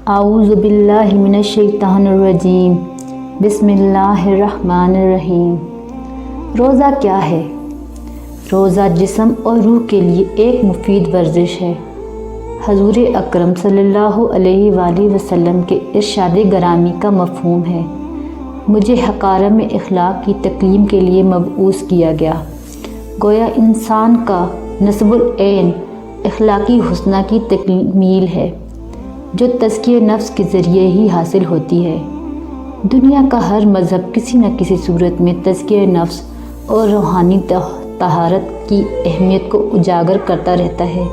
اعوذ باللہ من الشیطان الرجیم بسم اللہ الرحمن الرحیم۔ روزہ کیا ہے؟ روزہ جسم اور روح کے لیے ایک مفید ورزش ہے۔ حضور اکرم صلی اللہ علیہ وآلہ وسلم کے ارشاد گرامی کا مفہوم ہے، مجھے حکارم اخلاق کی تکلیم کے لیے مبعوث کیا گیا۔ گویا انسان کا نصب العین اخلاقی حسنہ کی تکمیل ہے، جو تزکیہ نفس کے ذریعے ہی حاصل ہوتی ہے۔ دنیا کا ہر مذہب کسی نہ کسی صورت میں تزکیہ نفس اور روحانی طہارت کی اہمیت کو اجاگر کرتا رہتا ہے۔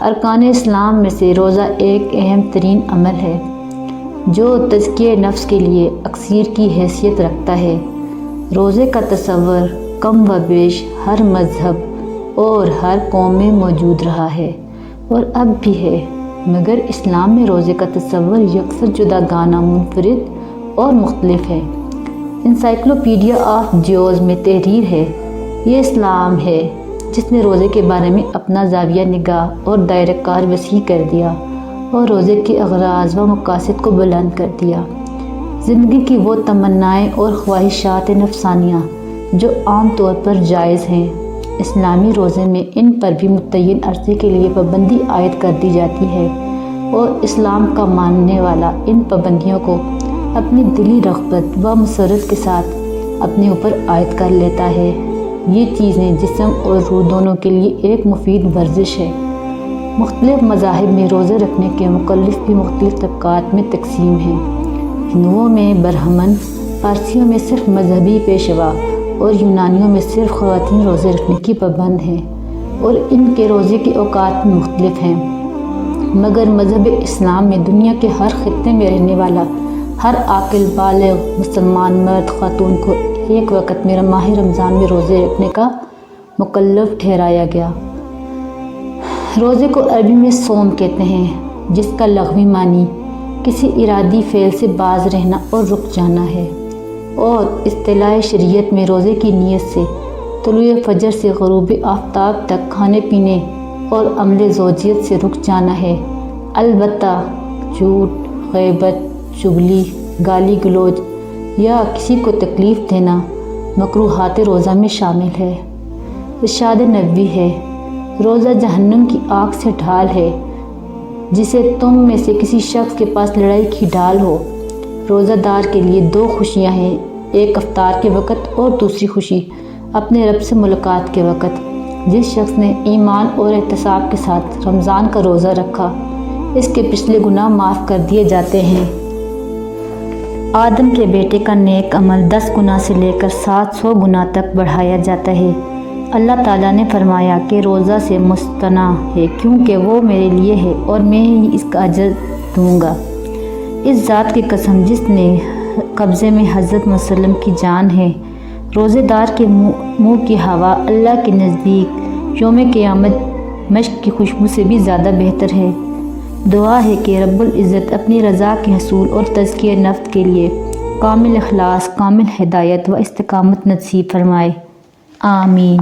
ارکان اسلام میں سے روزہ ایک اہم ترین عمل ہے، جو تزکیہ نفس کے لیے اکسیر کی حیثیت رکھتا ہے۔ روزے کا تصور کم و بیش ہر مذہب اور ہر قوم میں موجود رہا ہے اور اب بھی ہے، مگر اسلام میں روزے کا تصور یکسر جداگانہ، منفرد اور مختلف ہے۔ انسائکلوپیڈیا آف جیوز میں تحریر ہے، یہ اسلام ہے جس نے روزے کے بارے میں اپنا زاویہ نگاہ اور دائرہ کار وسیع کر دیا اور روزے کے اغراض و مقاصد کو بلند کر دیا۔ زندگی کی وہ تمنائیں اور خواہشات نفسانیہ جو عام طور پر جائز ہیں، اسلامی روزے میں ان پر بھی متعین عرصے کے لیے پابندی عائد کر دی جاتی ہے اور اسلام کا ماننے والا ان پابندیوں کو اپنی دلی رغبت و مسرت کے ساتھ اپنے اوپر عائد کر لیتا ہے۔ یہ چیزیں جسم اور روح دونوں کے لیے ایک مفید ورزش ہے۔ مختلف مذاہب میں روزے رکھنے کے مکلف بھی مختلف طبقات میں تقسیم ہیں۔ ہندوؤں میں برہمن، پارسیوں میں صرف مذہبی پیشوا اور یونانیوں میں صرف خواتین روزے رکھنے کی پابند ہیں اور ان کے روزے کے اوقات بھی مختلف ہیں، مگر مذہب اسلام میں دنیا کے ہر خطے میں رہنے والا ہر عاقل بالغ مسلمان مرد خاتون کو ایک وقت میں ماہ رمضان میں روزے رکھنے کا مکلف ٹھہرایا گیا۔ روزے کو عربی میں صوم کہتے ہیں، جس کا لغوی معنی کسی ارادی فعل سے باز رہنا اور رک جانا ہے، اور اصطلاح شریعت میں روزے کی نیت سے طلوع فجر سے غروب آفتاب تک کھانے پینے اور عمل زوجیت سے رک جانا ہے۔ البتہ جھوٹ، غیبت، چغلی، گالی گلوچ یا کسی کو تکلیف دینا مکروہات روزہ میں شامل ہے۔ ارشاد نبوی ہے، روزہ جہنم کی آگ سے ڈھال ہے، جسے تم میں سے کسی شخص کے پاس لڑائی کی ڈھال ہو۔ روزہ دار کے لیے دو خوشیاں ہیں، ایک افطار کے وقت اور دوسری خوشی اپنے رب سے ملاقات کے وقت۔ جس شخص نے ایمان اور احتساب کے ساتھ رمضان کا روزہ رکھا، اس کے پچھلے گناہ معاف کر دیے جاتے ہیں۔ آدم کے بیٹے کا نیک عمل 10 گنا سے لے کر 700 گنا تک بڑھایا جاتا ہے۔ اللہ تعالیٰ نے فرمایا کہ روزہ سے مستثنیٰ ہے، کیونکہ وہ میرے لیے ہے اور میں ہی اس کا اجر دوں گا۔ اس ذات کی قسم جس نے قبضے میں حضرت وسلم کی جان ہے، روزے دار کے منہ کی ہوا اللہ کے نزدیک یوم قیامت مشک کی خوشبو سے بھی زیادہ بہتر ہے۔ دعا ہے کہ رب العزت اپنی رضا کے حصول اور تزکیہ نفس کے لیے کامل اخلاص، کامل ہدایت و استقامت نصیب فرمائے، آمین۔